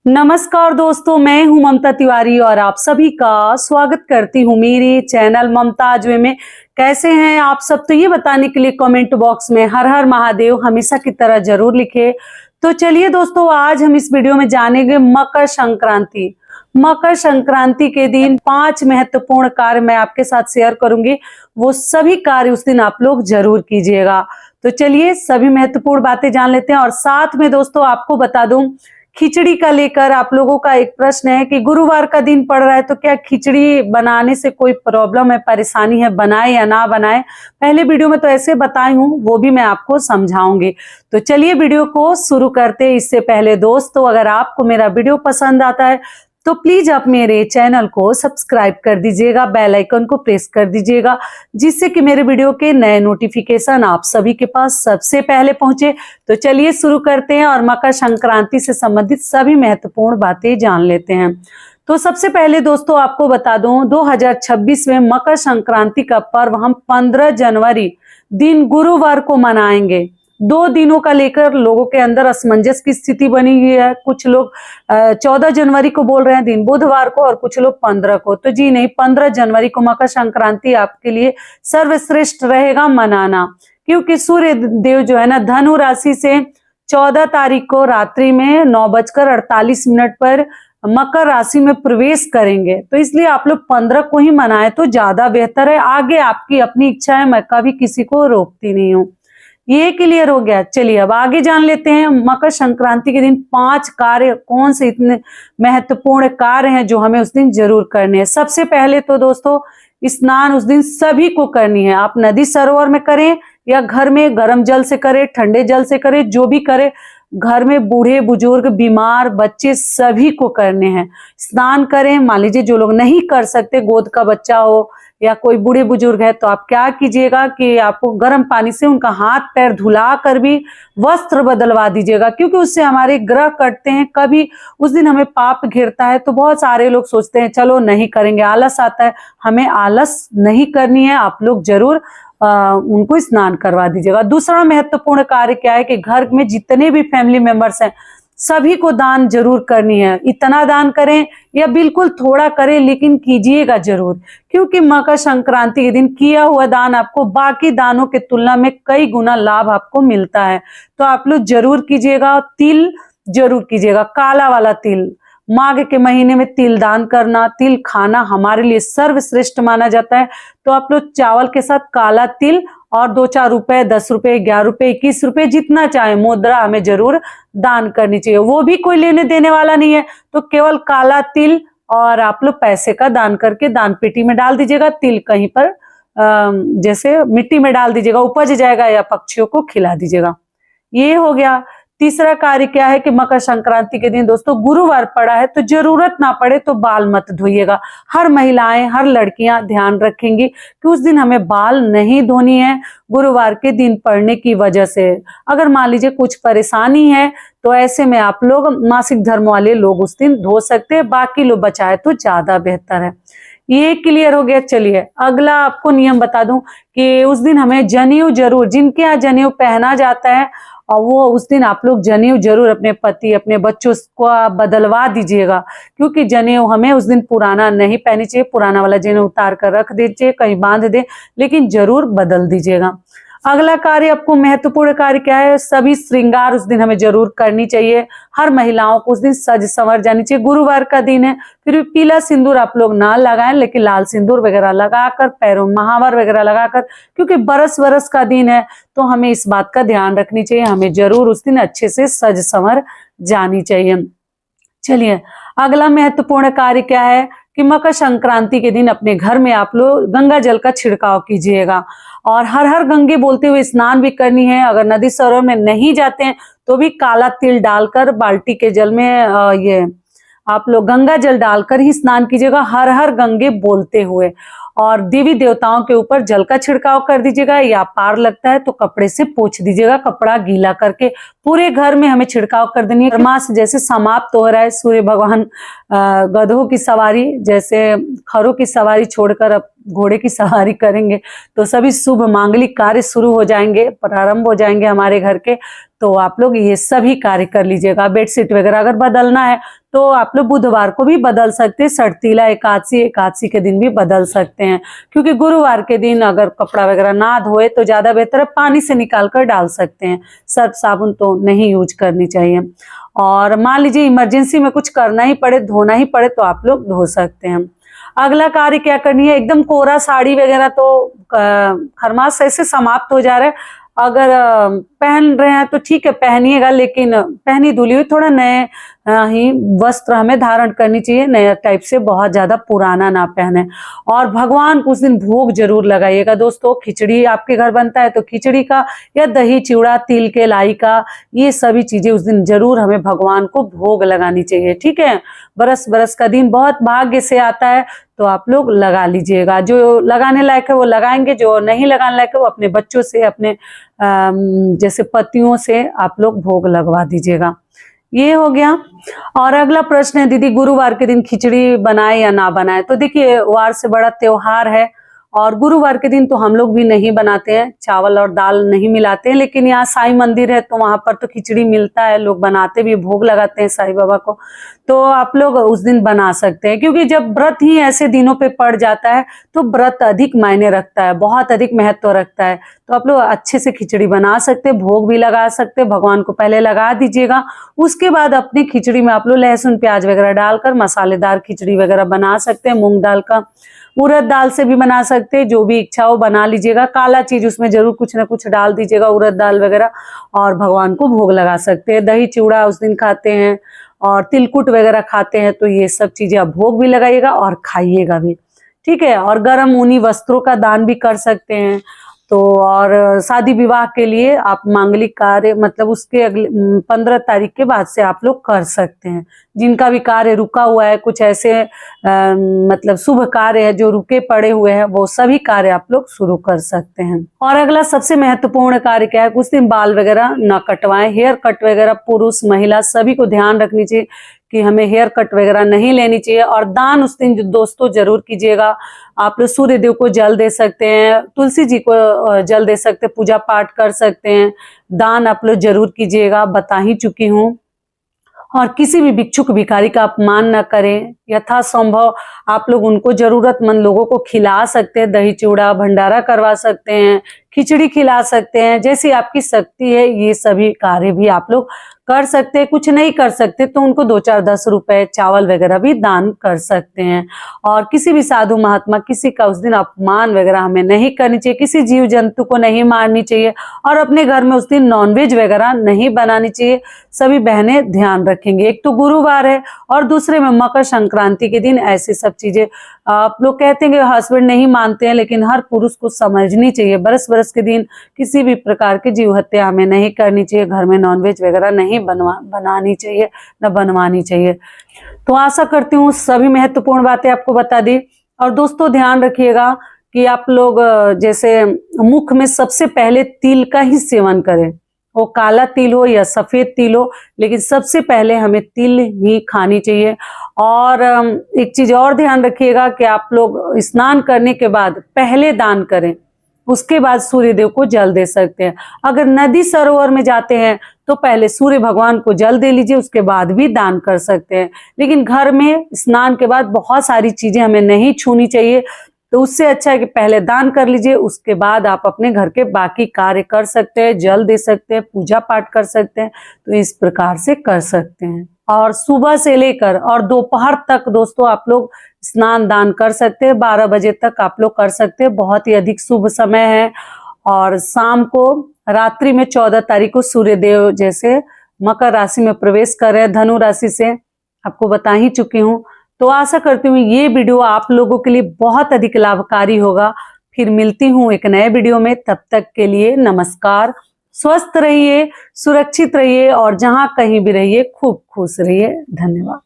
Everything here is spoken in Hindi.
नमस्कार दोस्तों, मैं हूं ममता तिवारी और आप सभी का स्वागत करती हूं मेरे चैनल ममताज में। कैसे हैं आप सब? तो ये बताने के लिए कमेंट बॉक्स में हर हर महादेव हमेशा की तरह जरूर लिखे। तो चलिए दोस्तों, आज हम इस वीडियो में जानेंगे मकर संक्रांति। मकर संक्रांति के दिन 5 महत्वपूर्ण कार्य मैं आपके साथ शेयर करूंगी। वो सभी कार्य उस दिन आप लोग जरूर कीजिएगा। तो चलिए सभी महत्वपूर्ण बातें जान लेते हैं। और साथ में दोस्तों आपको बता दूं, खिचड़ी का लेकर आप लोगों का एक प्रश्न है कि गुरुवार का दिन पड़ रहा है तो क्या खिचड़ी बनाने से कोई प्रॉब्लम है, परेशानी है, बनाए या ना बनाए। पहले वीडियो में तो ऐसे बताई हूँ, वो भी मैं आपको समझाऊंगी। तो चलिए वीडियो को शुरू करते हैं। इससे पहले दोस्तों, अगर आपको मेरा वीडियो पसंद आता है तो प्लीज आप मेरे चैनल को सब्सक्राइब कर दीजिएगा, बेल आइकन को प्रेस कर दीजिएगा, जिससे कि मेरे वीडियो के नए नोटिफिकेशन आप सभी के पास सबसे पहले पहुंचे। तो चलिए शुरू करते हैं और मकर संक्रांति से संबंधित सभी महत्वपूर्ण बातें जान लेते हैं। तो सबसे पहले दोस्तों आपको बता दूं, 2026 में मकर संक्रांति का पर्व हम 15 जनवरी दिन गुरुवार को मनाएंगे। 2 दिनों का लेकर लोगों के अंदर असमंजस की स्थिति बनी हुई है। कुछ लोग 14 जनवरी को बोल रहे हैं दिन बुधवार को, और कुछ लोग 15 को। तो जी नहीं, 15 जनवरी को मकर संक्रांति आपके लिए सर्वश्रेष्ठ रहेगा मनाना, क्योंकि सूर्य देव जो है ना, धनु राशि से 14 तारीख को रात्रि में 9:48 पर मकर राशि में प्रवेश करेंगे। तो इसलिए आप लोग 15 को ही मनाएं तो ज्यादा बेहतर है। आगे आपकी अपनी इच्छा है, मैं कभी किसी को रोकती नहीं हूँ। ये क्लियर हो गया। चलिए अब आगे जान लेते हैं। मकर संक्रांति के दिन 5 कार्य कौन से इतने महत्वपूर्ण कार्य हैं जो हमें उस दिन जरूर करने हैं। सबसे पहले तो दोस्तों, स्नान उस दिन सभी को करनी है। आप नदी सरोवर में करें या घर में गर्म जल से करें, ठंडे जल से करें, जो भी करें, घर में बूढ़े बुजुर्ग बीमार बच्चे सभी को करने हैं। स्नान करें। मान लीजिए जो लोग नहीं कर सकते, गोद का बच्चा हो या कोई बूढ़े बुजुर्ग है, तो आप क्या कीजिएगा कि आपको गर्म पानी से उनका हाथ पैर धुला कर भी वस्त्र बदलवा दीजिएगा, क्योंकि उससे हमारे ग्रह कटते हैं। कभी उस दिन हमें पाप घिरता है तो बहुत सारे लोग सोचते हैं चलो नहीं करेंगे, आलस आता है। हमें आलस नहीं करनी है। आप लोग जरूर उनको स्नान करवा दीजिएगा। दूसरा महत्वपूर्ण कार्य क्या है कि घर में जितने भी फैमिली मेंबर्स हैं सभी को दान जरूर करनी है। इतना दान करें या बिल्कुल थोड़ा करें, लेकिन कीजिएगा जरूर, क्योंकि मकर संक्रांति के दिन किया हुआ दान आपको बाकी दानों के तुलना में कई गुना लाभ आपको मिलता है। तो आप लोग जरूर कीजिएगा। तिल जरूर कीजिएगा, काला वाला तिल। माघ के महीने में तिल दान करना, तिल खाना हमारे लिए सर्वश्रेष्ठ माना जाता है। तो आप लोग चावल के साथ काला तिल और 2-4 रुपए, 10 रुपए, 11 रुपए, 21 रुपए, जितना चाहे मुद्रा हमें जरूर दान करनी चाहिए। वो भी कोई लेने देने वाला नहीं है, तो केवल काला तिल और आप लोग पैसे का दान करके दान पेटी में डाल दीजिएगा। तिल कहीं पर जैसे मिट्टी में डाल दीजिएगा, उपज जाएगा, या पक्षियों को खिला दीजिएगा। ये हो गया। तीसरा कार्य क्या है कि मकर संक्रांति के दिन दोस्तों गुरुवार पड़ा है, तो जरूरत ना पड़े तो बाल मत धोइएगा। हर महिलाएं, हर लड़कियां ध्यान रखेंगी कि उस दिन हमें बाल नहीं धोनी है गुरुवार के दिन पड़ने की वजह से। अगर मान लीजिए कुछ परेशानी है तो ऐसे में आप लोग, मासिक धर्म वाले लोग उस दिन धो सकते हैं, बाकी लोग बचाए तो ज्यादा बेहतर है। ये क्लियर हो गया। चलिए अगला आपको नियम बता दूं कि उस दिन हमें जनेऊ जरूर, जिनके यहाँ जनेऊ पहना जाता है, और वो उस दिन आप लोग जनेऊ जरूर अपने पति, अपने बच्चों को बदलवा दीजिएगा, क्योंकि जनेऊ हमें उस दिन पुराना नहीं पहनी चाहिए। पुराना वाला जनेऊ उतार कर रख दीजिए, कहीं बांध दे, लेकिन जरूर बदल दीजिएगा। अगला कार्य आपको महत्वपूर्ण कार्य क्या है, सभी श्रृंगार उस दिन हमें जरूर करनी चाहिए। हर महिलाओं को उस दिन सज संवर जानी चाहिए। गुरुवार का दिन है, फिर भी पीला सिंदूर आप लोग ना लगाएं, लेकिन लाल सिंदूर वगैरह लगाकर, पैरों में महावर वगैरह लगाकर, क्योंकि बरस का दिन है, तो हमें इस बात का ध्यान रखनी चाहिए। हमें जरूर उस दिन अच्छे से सज संवर जानी चाहिए। चलिए अगला महत्वपूर्ण कार्य क्या है कि मकर संक्रांति के दिन अपने घर में आप लोग गंगा जल का छिड़काव कीजिएगा, और हर हर गंगे बोलते हुए स्नान भी करनी है। अगर नदी सरोवर में नहीं जाते हैं तो भी काला तिल डालकर बाल्टी के जल में ये आप लोग गंगा जल डालकर ही स्नान कीजिएगा, हर हर गंगे बोलते हुए। और देवी देवताओं के ऊपर जल का छिड़काव कर दीजिएगा, या पार लगता है तो कपड़े से पोंछ दीजिएगा, कपड़ा गीला करके। पूरे घर में हमें छिड़काव कर देनी है। मास जैसे समाप्त हो रहा है, सूर्य भगवान गधों की सवारी, जैसे खरों की सवारी छोड़कर अब घोड़े की सवारी करेंगे, तो सभी शुभ मांगलिक कार्य शुरू हो जाएंगे, प्रारंभ हो जाएंगे हमारे घर के। तो आप लोग ये सभी कार्य कर लीजिएगा। बेडशीट वगैरह अगर बदलना है तो आप लोग बुधवार को भी बदल सकते हैं, सड़तीला एकादशी के दिन भी बदल सकते हैं, क्योंकि गुरुवार के दिन अगर कपड़ा वगैरह ना धोए तो ज्यादा बेहतर है, पानी से निकाल कर डाल सकते हैं। सर्फ साबुन तो नहीं यूज करनी चाहिए। और मान लीजिए इमरजेंसी में कुछ करना ही पड़े, धोना ही पड़े, तो आप लोग धो सकते हैं। अगला कार्य क्या करनी है, एकदम कोरा साड़ी वगैरह तो खरमास ऐसे समाप्त हो जा रहा है। अगर पहन रहे हैं तो ठीक है, पहनिएगा, लेकिन पहनी धुली हुई थोड़ा नए ही वस्त्र हमें धारण करनी चाहिए, नया टाइप से, बहुत ज्यादा पुराना ना पहने। और भगवान को उस दिन भोग जरूर लगाइएगा दोस्तों। खिचड़ी आपके घर बनता है तो खिचड़ी का, या दही चिवड़ा, तिल के लाई का, ये सभी चीजें उस दिन जरूर हमें भगवान को भोग लगानी चाहिए। ठीक है, बरस बरस का दिन बहुत भाग्य से आता है, तो आप लोग लगा लीजिएगा। जो लगाने लायक है वो लगाएंगे, जो नहीं लगाने लायक है वो अपने बच्चों से, अपने जैसे पतियों से आप लोग भोग लगवा दीजिएगा। ये हो गया। और अगला प्रश्न है, दीदी गुरुवार के दिन खिचड़ी बनाए या ना बनाए? तो देखिए, वार से बड़ा त्योहार है और गुरुवार के दिन तो हम लोग भी नहीं बनाते हैं, चावल और दाल नहीं मिलाते हैं, लेकिन यहाँ साईं मंदिर है तो वहां पर तो खिचड़ी मिलता है, लोग बनाते भी, भोग लगाते हैं साईं बाबा को, तो आप लोग उस दिन बना सकते हैं। क्योंकि जब व्रत ही ऐसे दिनों पे पड़ जाता है तो व्रत अधिक मायने रखता है, बहुत अधिक महत्व रखता है, तो आप लोग अच्छे से खिचड़ी बना सकते हैं, भोग भी लगा सकते हैं। भगवान को पहले लगा दीजिएगा, उसके बाद अपनी खिचड़ी में आप लोग लहसुन प्याज वगैरह डालकर मसालेदार खिचड़ी वगैरह बना सकते हैं। मूंग दाल का, उड़द दाल से भी बना सकते हैं, जो भी इच्छा हो बना लीजिएगा। काला चीज उसमें जरूर कुछ ना कुछ डाल दीजिएगा, उड़द दाल वगैरह, और भगवान को भोग लगा सकते हैं। दही चिवड़ा उस दिन खाते हैं और तिलकुट वगैरह खाते हैं, तो ये सब चीजें आप भोग भी लगाइएगा और खाइएगा भी। ठीक है, और गर्म ऊनी वस्त्रों का दान भी कर सकते हैं। तो और शादी विवाह के लिए आप मांगलिक कार्य, मतलब उसके अगले 15 तारीख के बाद से आप लोग कर सकते हैं। जिनका भी कार्य रुका हुआ है, कुछ ऐसे मतलब शुभ कार्य है जो रुके पड़े हुए हैं, वो सभी कार्य आप लोग शुरू कर सकते हैं। और अगला सबसे महत्वपूर्ण कार्य क्या है, कुछ दिन बाल वगैरह न कटवाएं। हेयर कट वगैरह पुरुष महिला सभी को ध्यान रखनी चाहिए कि हमें हेयर कट वगैरह नहीं लेनी चाहिए। और दान उस दिन दोस्तों जरूर कीजिएगा। आप लोग सूर्य देव को जल दे सकते हैं, तुलसी जी को जल दे सकते हैं, पूजा पाठ कर सकते हैं। दान आप लोग जरूर कीजिएगा, बता ही चुकी हूँ। और किसी भी भिक्षुक भिखारी का अपमान न करें। यथासंभव आप लोग उनको, जरूरतमंद लोगों को खिला सकते हैं, दही चिवड़ा भंडारा करवा सकते हैं, खिचड़ी खिला सकते हैं, जैसी आपकी शक्ति है ये सभी कार्य भी आप लोग कर सकते हैं। कुछ नहीं कर सकते तो उनको 2-4 10 रुपए चावल वगैरह भी दान कर सकते हैं। और किसी भी साधु महात्मा, किसी का उस दिन अपमान वगैरह हमें नहीं करनी चाहिए, किसी जीव जंतु को नहीं मारनी चाहिए, और अपने घर में उस दिन नॉनवेज वगैरह नहीं बनानी चाहिए। सभी बहनें ध्यान रखेंगे। एक तो गुरुवार है और दूसरे में मकर संक्रांति के दिन ऐसी सब चीजें आप लोग कहते हैं कि हस्बैंड नहीं मानते हैं, लेकिन हर पुरुष को समझनी चाहिए। बरस बरस के दिन किसी भी प्रकार की जीव हत्या हमें नहीं करनी चाहिए, घर में नॉनवेज वगैरह नहीं बनानी चाहिए, न बनवानी चाहिए। तो आशा करती हूँ सभी महत्वपूर्ण बातें आपको बता दी। और दोस्तों ध्यान रखिएगा कि आप लोग जैसे मुख में सबसे पहले तिल का ही सेवन करें, वो काला तिल हो या सफेद तिल हो, लेकिन सबसे पहले हमें तिल ही खानी चाहिए। और एक चीज और ध्यान रखिएगा कि आप लोग स्नान करने के बाद पहले दान करें, उसके बाद सूर्य देव को जल दे सकते हैं। अगर नदी सरोवर में जाते हैं तो पहले सूर्य भगवान को जल दे लीजिए, उसके बाद भी दान कर सकते हैं। लेकिन घर में स्नान के बाद बहुत सारी चीजें हमें नहीं छूनी चाहिए, तो उससे अच्छा है कि पहले दान कर लीजिए, उसके बाद आप अपने घर के बाकी कार्य कर सकते हैं, जल दे सकते हैं, पूजा पाठ कर सकते हैं। तो इस प्रकार से कर सकते हैं। और सुबह से लेकर और दोपहर तक दोस्तों आप लोग स्नान दान कर सकते हैं, 12 बजे तक आप लोग कर सकते हैं, बहुत ही अधिक शुभ समय है। और शाम को रात्रि में 14 तारीख को सूर्य देव जैसे मकर राशि में प्रवेश कर रहे हैं, धनु राशि से आपको बता ही चुकी हूँ। तो आशा करती हूँ ये वीडियो आप लोगों के लिए बहुत अधिक लाभकारी होगा। फिर मिलती हूँ एक नए वीडियो में, तब तक के लिए नमस्कार। स्वस्थ रहिए, सुरक्षित रहिए और जहां कहीं भी रहिए खूब खुश रहिए। धन्यवाद।